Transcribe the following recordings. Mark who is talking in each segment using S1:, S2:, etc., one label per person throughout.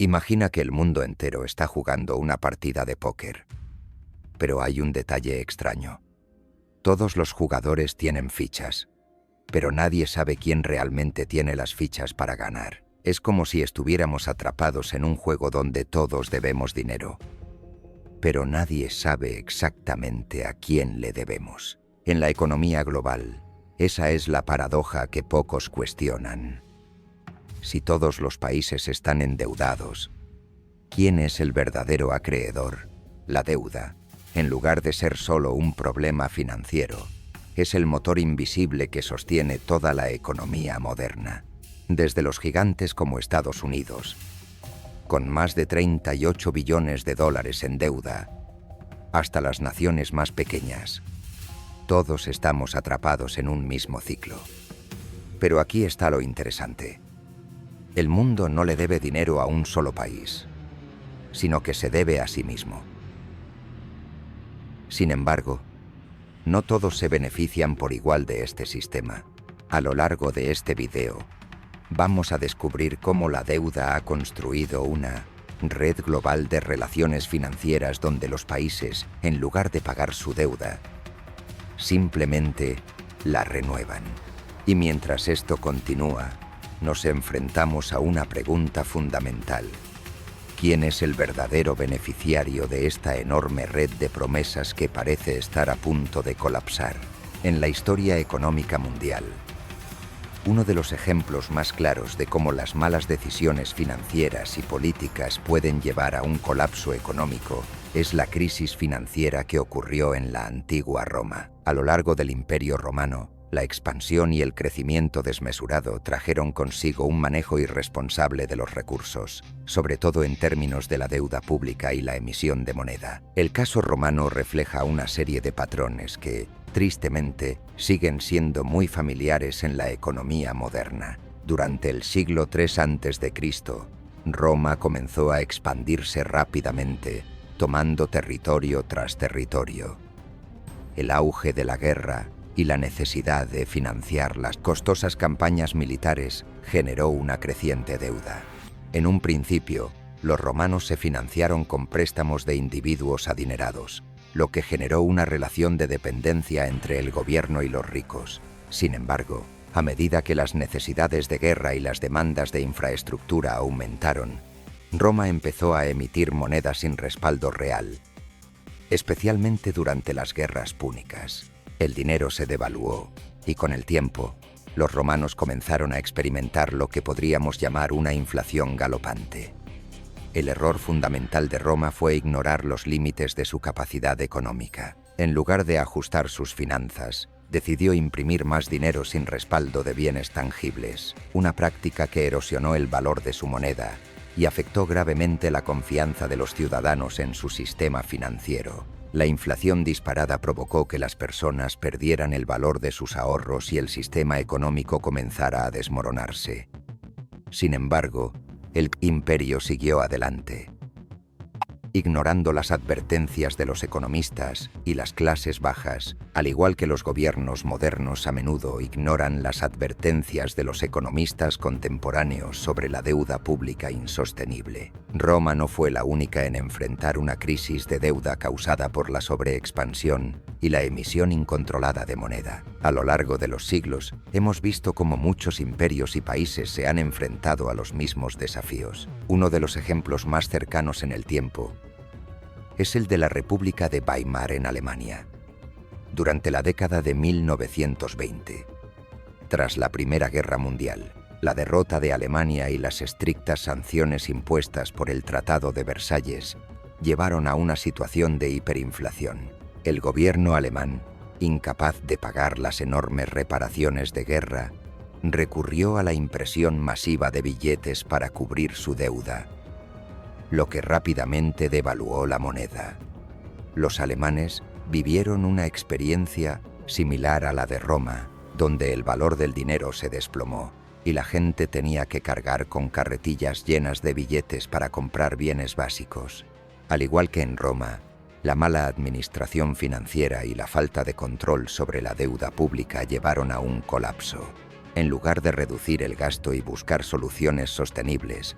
S1: Imagina que el mundo entero está jugando una partida de póker. Pero hay un detalle extraño. Todos los jugadores tienen fichas, pero nadie sabe quién realmente tiene las fichas para ganar. Es como si estuviéramos atrapados en un juego donde todos debemos dinero, pero nadie sabe exactamente a quién le debemos. En la economía global, esa es la paradoja que pocos cuestionan. Si todos los países están endeudados, ¿quién es el verdadero acreedor? La deuda, en lugar de ser solo un problema financiero, es el motor invisible que sostiene toda la economía moderna. Desde los gigantes como Estados Unidos, con más de 38 billones de dólares en deuda, hasta las naciones más pequeñas, todos estamos atrapados en un mismo ciclo. Pero aquí está lo interesante. El mundo no le debe dinero a un solo país, sino que se debe a sí mismo. Sin embargo, no todos se benefician por igual de este sistema. A lo largo de este video, vamos a descubrir cómo la deuda ha construido una red global de relaciones financieras donde los países, en lugar de pagar su deuda, simplemente la renuevan. Y mientras esto continúa, nos enfrentamos a una pregunta fundamental. ¿Quién es el verdadero beneficiario de esta enorme red de promesas que parece estar a punto de colapsar? En la historia económica mundial, uno de los ejemplos más claros de cómo las malas decisiones financieras y políticas pueden llevar a un colapso económico es la crisis financiera que ocurrió en la antigua Roma. A lo largo del Imperio Romano, la expansión y el crecimiento desmesurado trajeron consigo un manejo irresponsable de los recursos, sobre todo en términos de la deuda pública y la emisión de moneda. El caso romano refleja una serie de patrones que, tristemente, siguen siendo muy familiares en la economía moderna. Durante el siglo III a.C., Roma comenzó a expandirse rápidamente, tomando territorio tras territorio. El auge de la guerra y la necesidad de financiar las costosas campañas militares generó una creciente deuda. En un principio, los romanos se financiaron con préstamos de individuos adinerados, lo que generó una relación de dependencia entre el gobierno y los ricos. Sin embargo, a medida que las necesidades de guerra y las demandas de infraestructura aumentaron, Roma empezó a emitir moneda sin respaldo real, especialmente durante las guerras púnicas. El dinero se devaluó y con el tiempo, los romanos comenzaron a experimentar lo que podríamos llamar una inflación galopante. El error fundamental de Roma fue ignorar los límites de su capacidad económica. En lugar de ajustar sus finanzas, decidió imprimir más dinero sin respaldo de bienes tangibles, una práctica que erosionó el valor de su moneda y afectó gravemente la confianza de los ciudadanos en su sistema financiero. La inflación disparada provocó que las personas perdieran el valor de sus ahorros y el sistema económico comenzara a desmoronarse. Sin embargo, el imperio siguió adelante, ignorando las advertencias de los economistas y las clases bajas, al igual que los gobiernos modernos a menudo ignoran las advertencias de los economistas contemporáneos sobre la deuda pública insostenible. Roma no fue la única en enfrentar una crisis de deuda causada por la sobreexpansión y la emisión incontrolada de moneda. A lo largo de los siglos, hemos visto cómo muchos imperios y países se han enfrentado a los mismos desafíos. Uno de los ejemplos más cercanos en el tiempo es el de la República de Weimar en Alemania, durante la década de 1920. Tras la Primera Guerra Mundial, la derrota de Alemania y las estrictas sanciones impuestas por el Tratado de Versalles llevaron a una situación de hiperinflación. El gobierno alemán, incapaz de pagar las enormes reparaciones de guerra, recurrió a la impresión masiva de billetes para cubrir su deuda, lo que rápidamente devaluó la moneda. Los alemanes vivieron una experiencia similar a la de Roma, donde el valor del dinero se desplomó y la gente tenía que cargar con carretillas llenas de billetes para comprar bienes básicos. Al igual que en Roma, la mala administración financiera y la falta de control sobre la deuda pública llevaron a un colapso. En lugar de reducir el gasto y buscar soluciones sostenibles,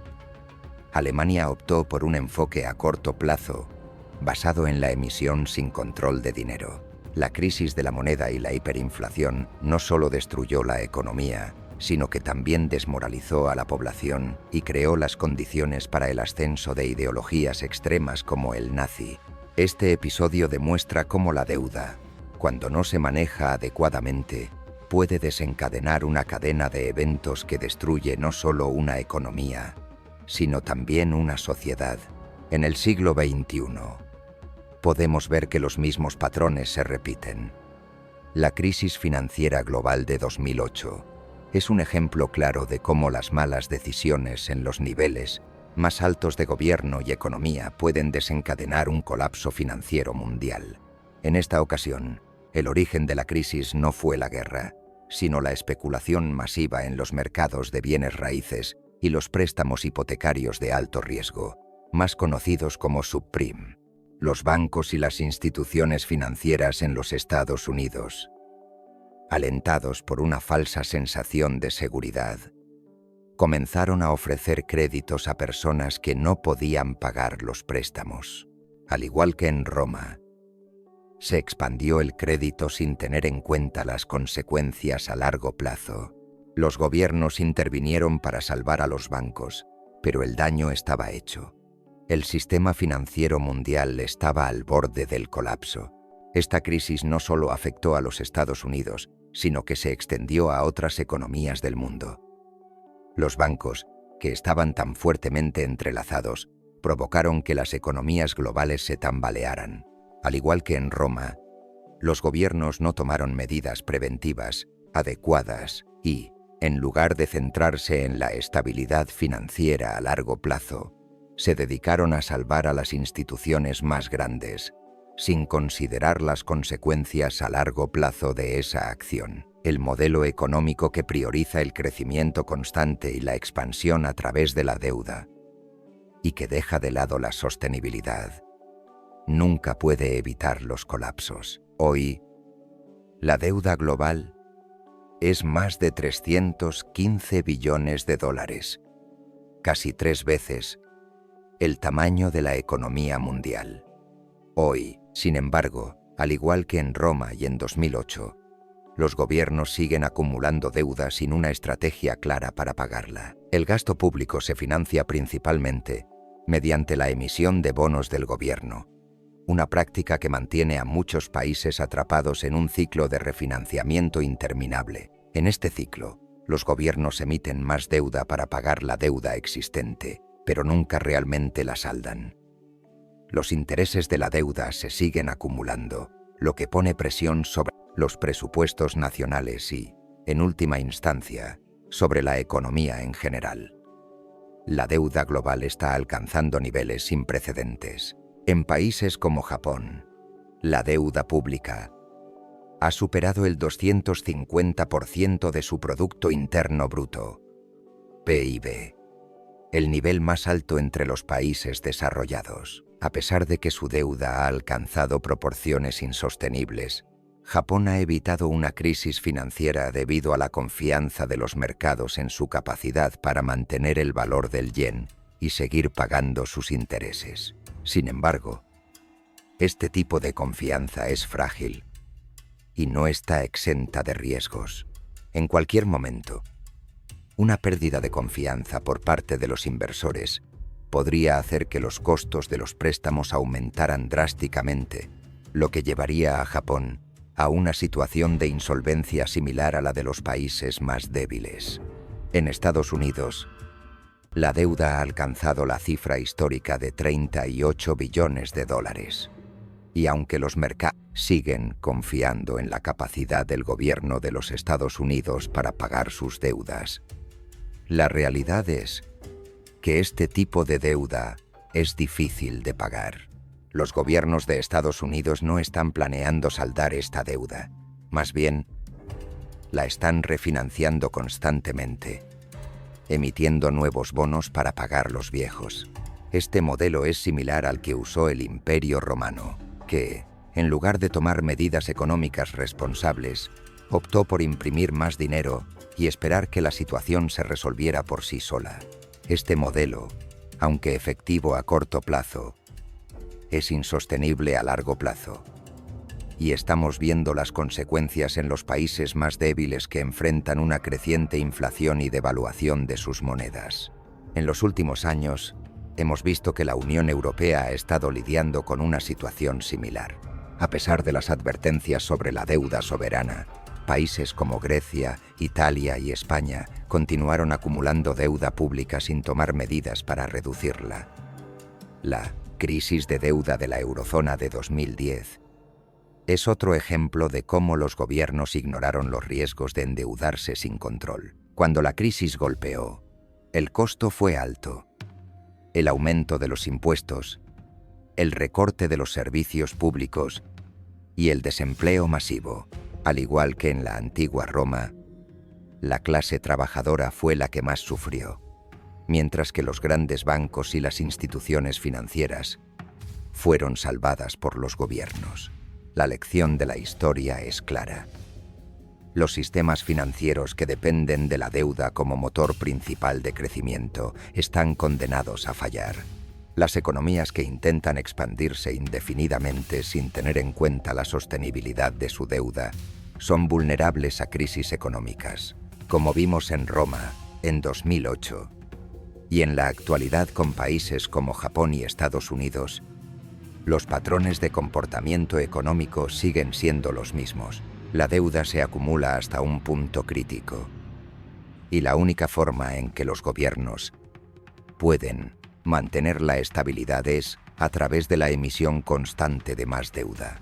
S1: Alemania optó por un enfoque a corto plazo, basado en la emisión sin control de dinero. La crisis de la moneda y la hiperinflación no solo destruyó la economía, sino que también desmoralizó a la población y creó las condiciones para el ascenso de ideologías extremas como el nazi. Este episodio demuestra cómo la deuda, cuando no se maneja adecuadamente, puede desencadenar una cadena de eventos que destruye no solo una economía, sino también una sociedad. En el siglo XXI, podemos ver que los mismos patrones se repiten. La crisis financiera global de 2008 es un ejemplo claro de cómo las malas decisiones en los niveles más altos de gobierno y economía pueden desencadenar un colapso financiero mundial. En esta ocasión, el origen de la crisis no fue la guerra, sino la especulación masiva en los mercados de bienes raíces y los préstamos hipotecarios de alto riesgo, más conocidos como subprime. Los bancos y las instituciones financieras en los Estados Unidos, alentados por una falsa sensación de seguridad, comenzaron a ofrecer créditos a personas que no podían pagar los préstamos. Al igual que en Roma, se expandió el crédito sin tener en cuenta las consecuencias a largo plazo. Los gobiernos intervinieron para salvar a los bancos, pero el daño estaba hecho. El sistema financiero mundial estaba al borde del colapso. Esta crisis no solo afectó a los Estados Unidos, sino que se extendió a otras economías del mundo. Los bancos, que estaban tan fuertemente entrelazados, provocaron que las economías globales se tambalearan. Al igual que en Roma, los gobiernos no tomaron medidas preventivas adecuadas y, en lugar de centrarse en la estabilidad financiera a largo plazo, se dedicaron a salvar a las instituciones más grandes, sin considerar las consecuencias a largo plazo de esa acción. El modelo económico que prioriza el crecimiento constante y la expansión a través de la deuda, y que deja de lado la sostenibilidad, nunca puede evitar los colapsos. Hoy, la deuda global es más de 315 billones de dólares, casi 3 veces el tamaño de la economía mundial. Hoy, sin embargo, al igual que en Roma y en 2008, los gobiernos siguen acumulando deuda sin una estrategia clara para pagarla. El gasto público se financia principalmente mediante la emisión de bonos del gobierno, una práctica que mantiene a muchos países atrapados en un ciclo de refinanciamiento interminable. En este ciclo, los gobiernos emiten más deuda para pagar la deuda existente, pero nunca realmente la saldan. Los intereses de la deuda se siguen acumulando, lo que pone presión sobre los presupuestos nacionales y, en última instancia, sobre la economía en general. La deuda global está alcanzando niveles sin precedentes. En países como Japón, la deuda pública ha superado el 250% de su Producto Interno Bruto, PIB, el nivel más alto entre los países desarrollados. A pesar de que su deuda ha alcanzado proporciones insostenibles, Japón ha evitado una crisis financiera debido a la confianza de los mercados en su capacidad para mantener el valor del yen y seguir pagando sus intereses. Sin embargo, este tipo de confianza es frágil y no está exenta de riesgos. En cualquier momento, una pérdida de confianza por parte de los inversores podría hacer que los costos de los préstamos aumentaran drásticamente, lo que llevaría a Japón a una situación de insolvencia similar a la de los países más débiles. En Estados Unidos, la deuda ha alcanzado la cifra histórica de 38 billones de dólares. Y aunque los mercados siguen confiando en la capacidad del gobierno de los Estados Unidos para pagar sus deudas, la realidad es que este tipo de deuda es difícil de pagar. Los gobiernos de Estados Unidos no están planeando saldar esta deuda. Más bien, la están refinanciando constantemente, emitiendo nuevos bonos para pagar los viejos. Este modelo es similar al que usó el Imperio Romano, que, en lugar de tomar medidas económicas responsables, optó por imprimir más dinero y esperar que la situación se resolviera por sí sola. Este modelo aunque efectivo a corto plazo, es insostenible a largo plazo. Y estamos viendo las consecuencias en los países más débiles que enfrentan una creciente inflación y devaluación de sus monedas. En los últimos años, hemos visto que la Unión Europea ha estado lidiando con una situación similar. A pesar de las advertencias sobre la deuda soberana, países como Grecia, Italia y España continuaron acumulando deuda pública sin tomar medidas para reducirla. La crisis de deuda de la eurozona de 2010 es otro ejemplo de cómo los gobiernos ignoraron los riesgos de endeudarse sin control. Cuando la crisis golpeó, el costo fue alto. El aumento de los impuestos, el recorte de los servicios públicos y el desempleo masivo. Al igual que en la antigua Roma, la clase trabajadora fue la que más sufrió, mientras que los grandes bancos y las instituciones financieras fueron salvadas por los gobiernos. La lección de la historia es clara. Los sistemas financieros que dependen de la deuda como motor principal de crecimiento están condenados a fallar. Las economías que intentan expandirse indefinidamente sin tener en cuenta la sostenibilidad de su deuda son vulnerables a crisis económicas, como vimos en Roma en 2008, y en la actualidad con países como Japón y Estados Unidos. Los patrones de comportamiento económico siguen siendo los mismos. La deuda se acumula hasta un punto crítico, y la única forma en que los gobiernos pueden mantener la estabilidad es a través de la emisión constante de más deuda.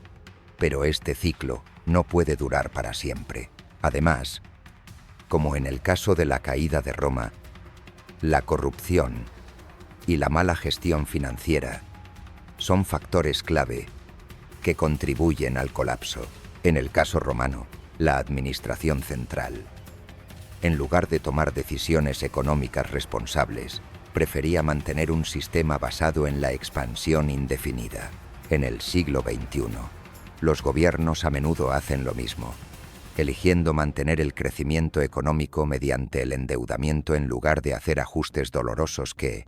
S1: Pero este ciclo no puede durar para siempre. Además, como en el caso de la caída de Roma, la corrupción y la mala gestión financiera son factores clave que contribuyen al colapso. En el caso romano, la administración central, en lugar de tomar decisiones económicas responsables, prefería mantener un sistema basado en la expansión indefinida. En el siglo XXI, los gobiernos a menudo hacen lo mismo, eligiendo mantener el crecimiento económico mediante el endeudamiento en lugar de hacer ajustes dolorosos que,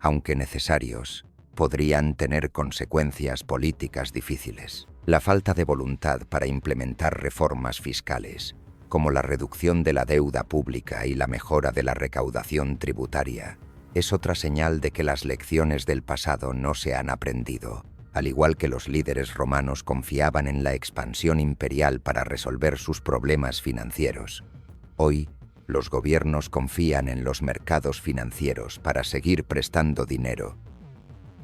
S1: aunque necesarios, podrían tener consecuencias políticas difíciles. La falta de voluntad para implementar reformas fiscales, como la reducción de la deuda pública y la mejora de la recaudación tributaria, es otra señal de que las lecciones del pasado no se han aprendido. Al igual que los líderes romanos confiaban en la expansión imperial para resolver sus problemas financieros, hoy los gobiernos confían en los mercados financieros para seguir prestando dinero,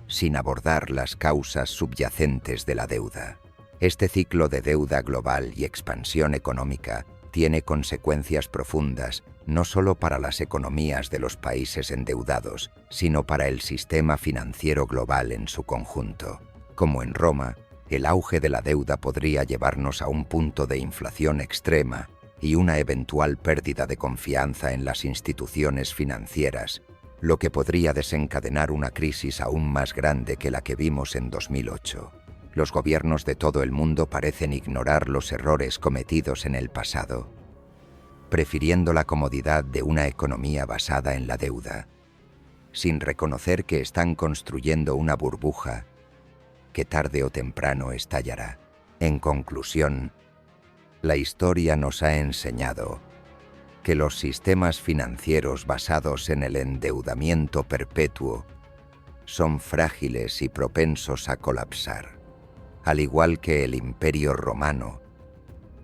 S1: sin abordar las causas subyacentes de la deuda. Este ciclo de deuda global y expansión económica tiene consecuencias profundas no solo para las economías de los países endeudados, sino para el sistema financiero global en su conjunto. Como en Roma, el auge de la deuda podría llevarnos a un punto de inflación extrema y una eventual pérdida de confianza en las instituciones financieras, lo que podría desencadenar una crisis aún más grande que la que vimos en 2008. Los gobiernos de todo el mundo parecen ignorar los errores cometidos en el pasado, prefiriendo la comodidad de una economía basada en la deuda, sin reconocer que están construyendo una burbuja que tarde o temprano estallará. En conclusión, la historia nos ha enseñado que los sistemas financieros basados en el endeudamiento perpetuo son frágiles y propensos a colapsar. Al igual que el Imperio Romano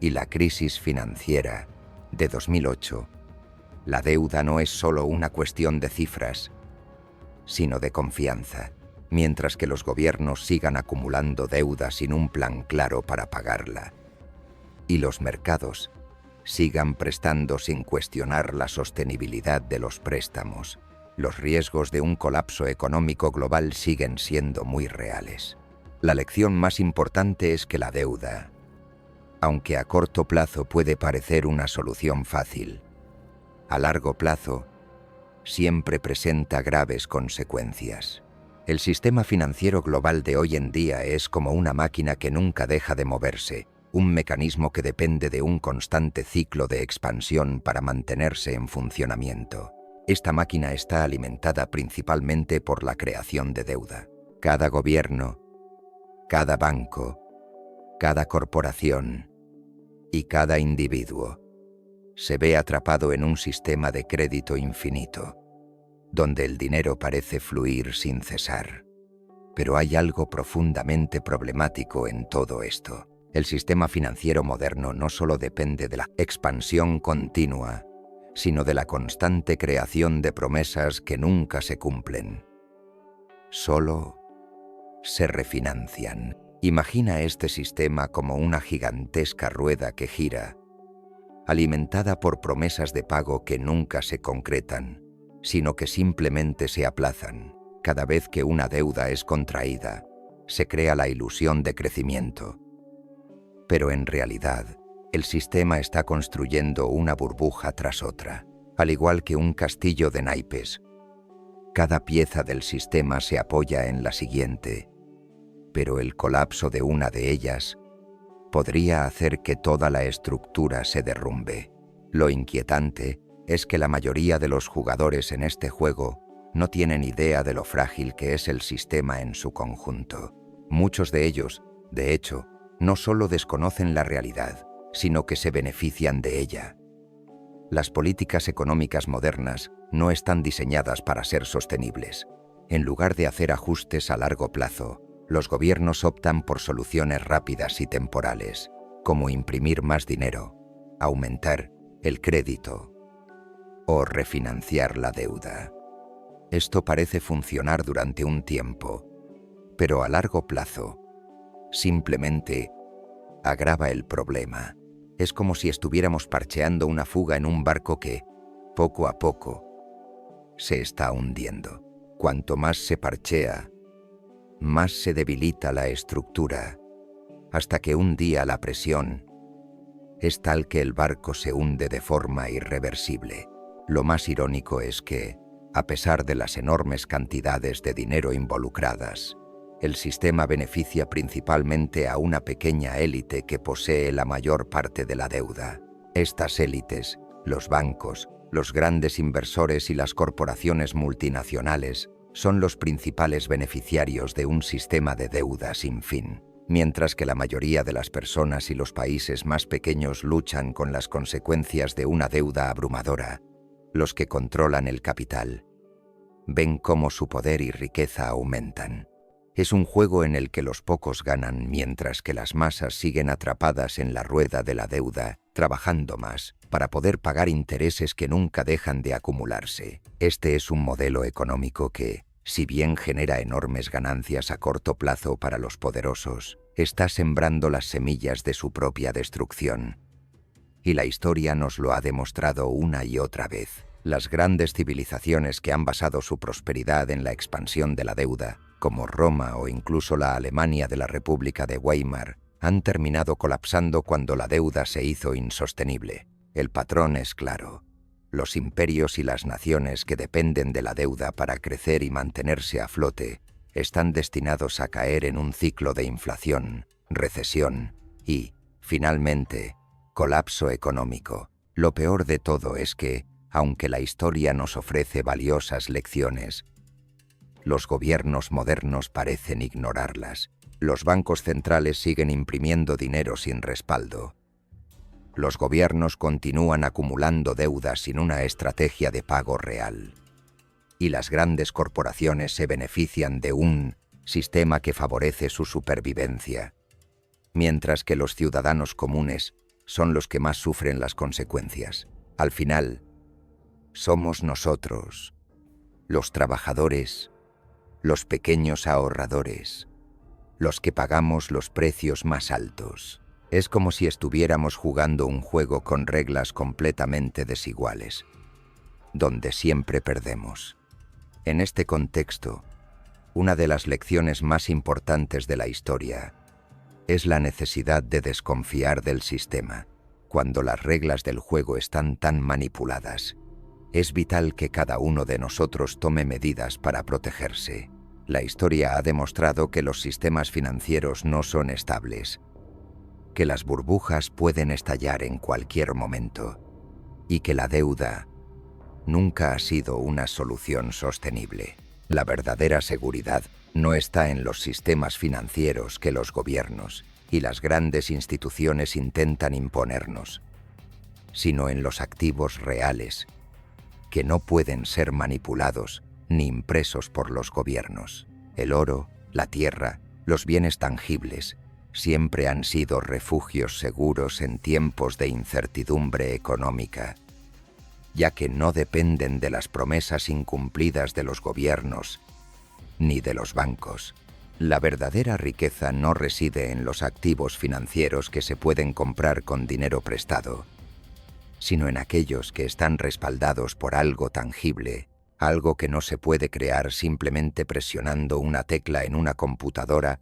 S1: y la crisis financiera de 2008, la deuda no es solo una cuestión de cifras, sino de confianza. Mientras que los gobiernos sigan acumulando deuda sin un plan claro para pagarla, y los mercados sigan prestando sin cuestionar la sostenibilidad de los préstamos, los riesgos de un colapso económico global siguen siendo muy reales. La lección más importante es que la deuda, aunque a corto plazo puede parecer una solución fácil, a largo plazo siempre presenta graves consecuencias. El sistema financiero global de hoy en día es como una máquina que nunca deja de moverse, un mecanismo que depende de un constante ciclo de expansión para mantenerse en funcionamiento. Esta máquina está alimentada principalmente por la creación de deuda. Cada gobierno, cada banco, cada corporación y cada individuo se ve atrapado en un sistema de crédito infinito, donde el dinero parece fluir sin cesar. Pero hay algo profundamente problemático en todo esto. El sistema financiero moderno no solo depende de la expansión continua, sino de la constante creación de promesas que nunca se cumplen. Solo se refinancian. Imagina este sistema como una gigantesca rueda que gira, alimentada por promesas de pago que nunca se concretan, sino que simplemente se aplazan. Cada vez que una deuda es contraída, se crea la ilusión de crecimiento. Pero en realidad, el sistema está construyendo una burbuja tras otra. Al igual que un castillo de naipes, cada pieza del sistema se apoya en la siguiente, pero el colapso de una de ellas podría hacer que toda la estructura se derrumbe. Lo inquietante es que la mayoría de los jugadores en este juego no tienen idea de lo frágil que es el sistema en su conjunto. Muchos de ellos, de hecho, no solo desconocen la realidad, sino que se benefician de ella. Las políticas económicas modernas no están diseñadas para ser sostenibles. En lugar de hacer ajustes a largo plazo, los gobiernos optan por soluciones rápidas y temporales, como imprimir más dinero, aumentar el crédito o refinanciar la deuda. Esto parece funcionar durante un tiempo, pero a largo plazo simplemente agrava el problema. Es como si estuviéramos parcheando una fuga en un barco que, poco a poco, se está hundiendo. Cuanto más se parchea, más se debilita la estructura, hasta que un día la presión es tal que el barco se hunde de forma irreversible. Lo más irónico es que, a pesar de las enormes cantidades de dinero involucradas, el sistema beneficia principalmente a una pequeña élite que posee la mayor parte de la deuda. Estas élites, los bancos, los grandes inversores y las corporaciones multinacionales, son los principales beneficiarios de un sistema de deuda sin fin, mientras que la mayoría de las personas y los países más pequeños luchan con las consecuencias de una deuda abrumadora. Los que controlan el capital ven cómo su poder y riqueza aumentan. Es un juego en el que los pocos ganan mientras que las masas siguen atrapadas en la rueda de la deuda, trabajando más para poder pagar intereses que nunca dejan de acumularse. Este es un modelo económico que, si bien genera enormes ganancias a corto plazo para los poderosos, está sembrando las semillas de su propia destrucción. Y la historia nos lo ha demostrado una y otra vez. Las grandes civilizaciones que han basado su prosperidad en la expansión de la deuda, como Roma o incluso la Alemania de la República de Weimar, han terminado colapsando cuando la deuda se hizo insostenible. El patrón es claro. Los imperios y las naciones que dependen de la deuda para crecer y mantenerse a flote están destinados a caer en un ciclo de inflación, recesión y, finalmente, colapso económico. Lo peor de todo es que, aunque la historia nos ofrece valiosas lecciones, los gobiernos modernos parecen ignorarlas. Los bancos centrales siguen imprimiendo dinero sin respaldo. Los gobiernos continúan acumulando deudas sin una estrategia de pago real. Y las grandes corporaciones se benefician de un sistema que favorece su supervivencia, mientras que los ciudadanos comunes son los que más sufren las consecuencias. Al final, somos nosotros, los trabajadores, los pequeños ahorradores, los que pagamos los precios más altos. Es como si estuviéramos jugando un juego con reglas completamente desiguales, donde siempre perdemos. En este contexto, una de las lecciones más importantes de la historia es la necesidad de desconfiar del sistema. Cuando las reglas del juego están tan manipuladas, es vital que cada uno de nosotros tome medidas para protegerse. La historia ha demostrado que los sistemas financieros no son estables, que las burbujas pueden estallar en cualquier momento y que la deuda nunca ha sido una solución sostenible. La verdadera seguridad no está en los sistemas financieros que los gobiernos y las grandes instituciones intentan imponernos, sino en los activos reales, que no pueden ser manipulados ni impresos por los gobiernos. El oro, la tierra, los bienes tangibles, siempre han sido refugios seguros en tiempos de incertidumbre económica, ya que no dependen de las promesas incumplidas de los gobiernos ni de los bancos. La verdadera riqueza no reside en los activos financieros que se pueden comprar con dinero prestado, sino en aquellos que están respaldados por algo tangible, algo que no se puede crear simplemente presionando una tecla en una computadora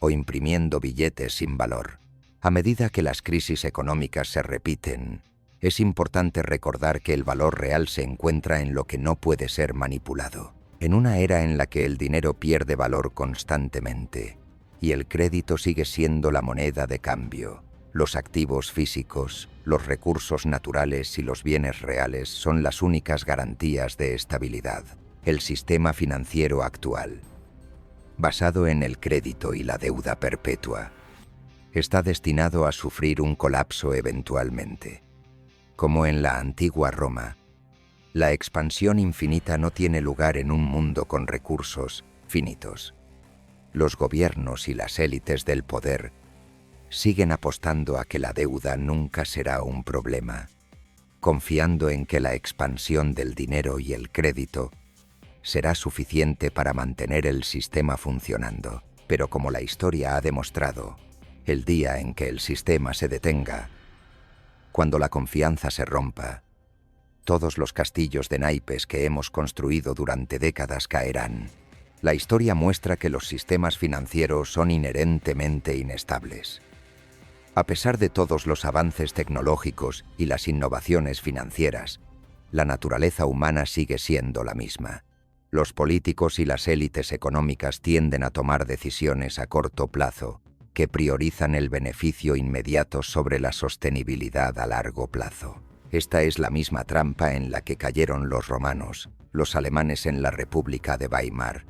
S1: o imprimiendo billetes sin valor. A medida que las crisis económicas se repiten, es importante recordar que el valor real se encuentra en lo que no puede ser manipulado. En una era en la que el dinero pierde valor constantemente y el crédito sigue siendo la moneda de cambio, los activos físicos, los recursos naturales y los bienes reales son las únicas garantías de estabilidad. El sistema financiero actual, basado en el crédito y la deuda perpetua, está destinado a sufrir un colapso eventualmente. Como en la antigua Roma, la expansión infinita no tiene lugar en un mundo con recursos finitos. Los gobiernos y las élites del poder siguen apostando a que la deuda nunca será un problema, confiando en que la expansión del dinero y el crédito será suficiente para mantener el sistema funcionando. Pero como la historia ha demostrado, el día en que el sistema se detenga, cuando la confianza se rompa, todos los castillos de naipes que hemos construido durante décadas caerán. La historia muestra que los sistemas financieros son inherentemente inestables. A pesar de todos los avances tecnológicos y las innovaciones financieras, la naturaleza humana sigue siendo la misma. Los políticos y las élites económicas tienden a tomar decisiones a corto plazo, que priorizan el beneficio inmediato sobre la sostenibilidad a largo plazo. Esta es la misma trampa en la que cayeron los romanos, los alemanes en la República de Weimar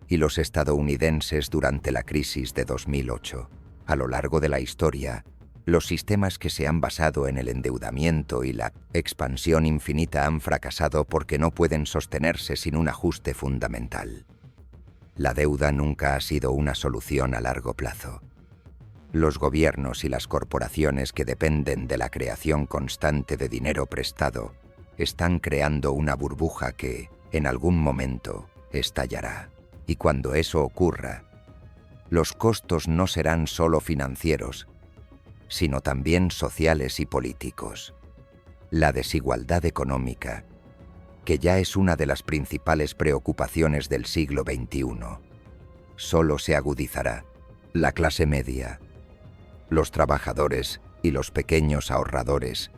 S1: y los estadounidenses durante la crisis de 2008. A lo largo de la historia, los sistemas que se han basado en el endeudamiento y la expansión infinita han fracasado porque no pueden sostenerse sin un ajuste fundamental. La deuda nunca ha sido una solución a largo plazo. Los gobiernos y las corporaciones que dependen de la creación constante de dinero prestado están creando una burbuja que, en algún momento, estallará. Y cuando eso ocurra, los costos no serán solo financieros, sino también sociales y políticos. La desigualdad económica, que ya es una de las principales preocupaciones del siglo XXI, solo se agudizará. La clase media, los trabajadores y los pequeños ahorradores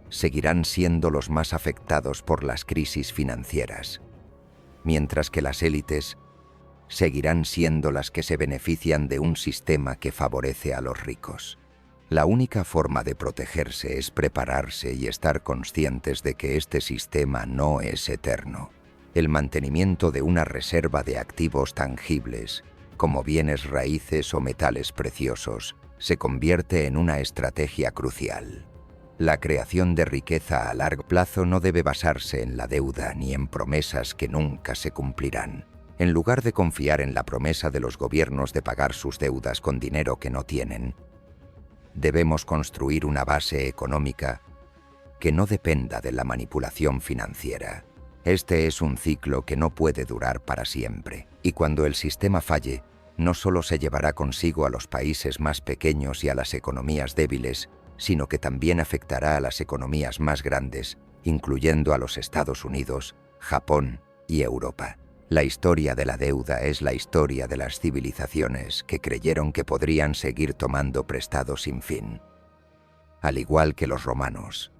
S1: seguirán siendo los más afectados por las crisis financieras, mientras que las élites seguirán siendo las que se benefician de un sistema que favorece a los ricos. La única forma de protegerse es prepararse y estar conscientes de que este sistema no es eterno. El mantenimiento de una reserva de activos tangibles, como bienes raíces o metales preciosos, se convierte en una estrategia crucial. La creación de riqueza a largo plazo no debe basarse en la deuda ni en promesas que nunca se cumplirán. En lugar de confiar en la promesa de los gobiernos de pagar sus deudas con dinero que no tienen, debemos construir una base económica que no dependa de la manipulación financiera. Este es un ciclo que no puede durar para siempre, y cuando el sistema falle, no solo se llevará consigo a los países más pequeños y a las economías débiles, sino que también afectará a las economías más grandes, incluyendo a los Estados Unidos, Japón y Europa. La historia de la deuda es la historia de las civilizaciones que creyeron que podrían seguir tomando prestado sin fin. Al igual que los romanos,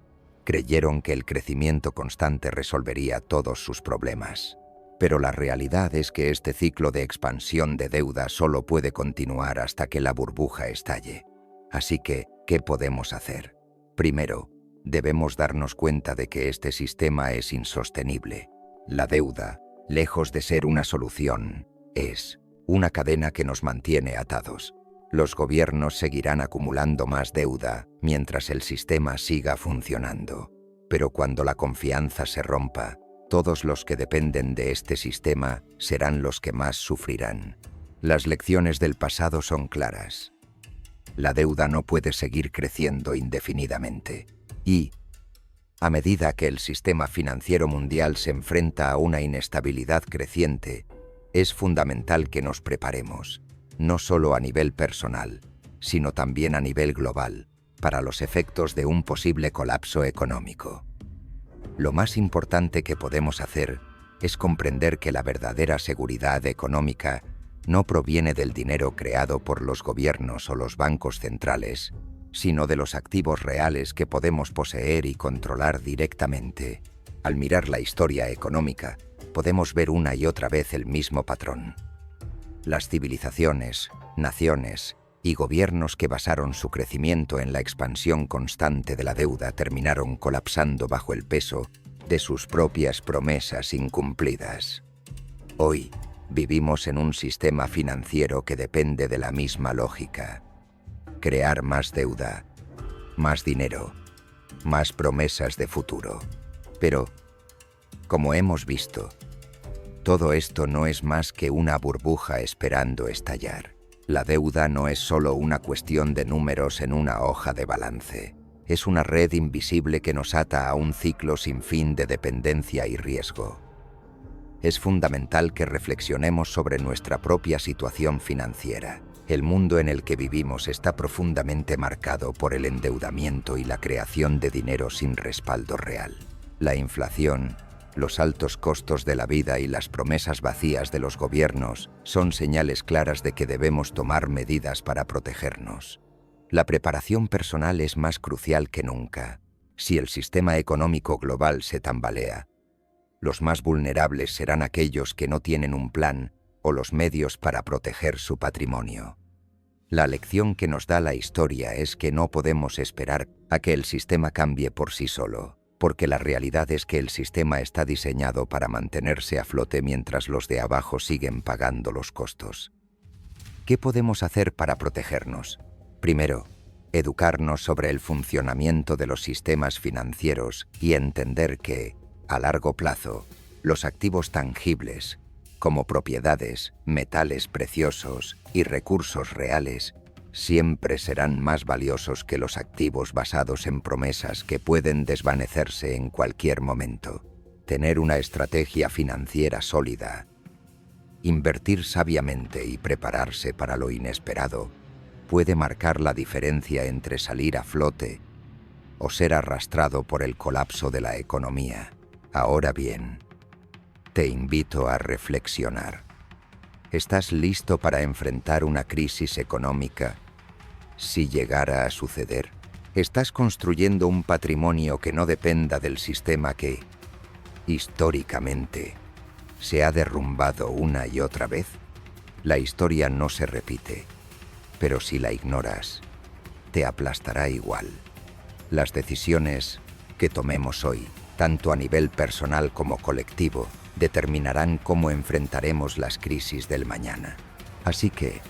S1: creyeron que el crecimiento constante resolvería todos sus problemas. Pero la realidad es que este ciclo de expansión de deuda solo puede continuar hasta que la burbuja estalle. Así que, ¿qué podemos hacer? Primero, debemos darnos cuenta de que este sistema es insostenible. La deuda, lejos de ser una solución, es una cadena que nos mantiene atados. Los gobiernos seguirán acumulando más deuda mientras el sistema siga funcionando. Pero cuando la confianza se rompa, todos los que dependen de este sistema serán los que más sufrirán. Las lecciones del pasado son claras. La deuda no puede seguir creciendo indefinidamente. Y, a medida que el sistema financiero mundial se enfrenta a una inestabilidad creciente, es fundamental que nos preparemos, no solo a nivel personal, sino también a nivel global, para los efectos de un posible colapso económico. Lo más importante que podemos hacer es comprender que la verdadera seguridad económica no proviene del dinero creado por los gobiernos o los bancos centrales, sino de los activos reales que podemos poseer y controlar directamente. Al mirar la historia económica, podemos ver una y otra vez el mismo patrón. Las civilizaciones, naciones y gobiernos que basaron su crecimiento en la expansión constante de la deuda terminaron colapsando bajo el peso de sus propias promesas incumplidas. Hoy, vivimos en un sistema financiero que depende de la misma lógica. Crear más deuda, más dinero, más promesas de futuro. Pero, como hemos visto, todo esto no es más que una burbuja esperando estallar. La deuda no es solo una cuestión de números en una hoja de balance. Es una red invisible que nos ata a un ciclo sin fin de dependencia y riesgo. Es fundamental que reflexionemos sobre nuestra propia situación financiera. El mundo en el que vivimos está profundamente marcado por el endeudamiento y la creación de dinero sin respaldo real. La inflación, los altos costos de la vida y las promesas vacías de los gobiernos son señales claras de que debemos tomar medidas para protegernos. La preparación personal es más crucial que nunca. Si el sistema económico global se tambalea, los más vulnerables serán aquellos que no tienen un plan o los medios para proteger su patrimonio. La lección que nos da la historia es que no podemos esperar a que el sistema cambie por sí solo, porque la realidad es que el sistema está diseñado para mantenerse a flote mientras los de abajo siguen pagando los costos. ¿Qué podemos hacer para protegernos? Primero, educarnos sobre el funcionamiento de los sistemas financieros y entender que, a largo plazo, los activos tangibles, como propiedades, metales preciosos y recursos reales, siempre serán más valiosos que los activos basados en promesas que pueden desvanecerse en cualquier momento. Tener una estrategia financiera sólida, invertir sabiamente y prepararse para lo inesperado puede marcar la diferencia entre salir a flote o ser arrastrado por el colapso de la economía. Ahora bien, te invito a reflexionar. ¿Estás listo para enfrentar una crisis económica si llegara a suceder? ¿Estás construyendo un patrimonio que no dependa del sistema que, históricamente, se ha derrumbado una y otra vez? La historia no se repite, pero si la ignoras, te aplastará igual. Las decisiones que tomemos hoy, tanto a nivel personal como colectivo, determinarán cómo enfrentaremos las crisis del mañana. Así que,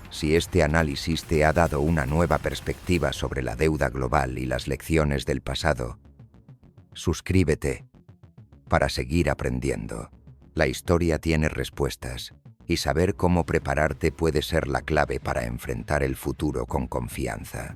S1: si este análisis te ha dado una nueva perspectiva sobre la deuda global y las lecciones del pasado, suscríbete para seguir aprendiendo. La historia tiene respuestas, y saber cómo prepararte puede ser la clave para enfrentar el futuro con confianza.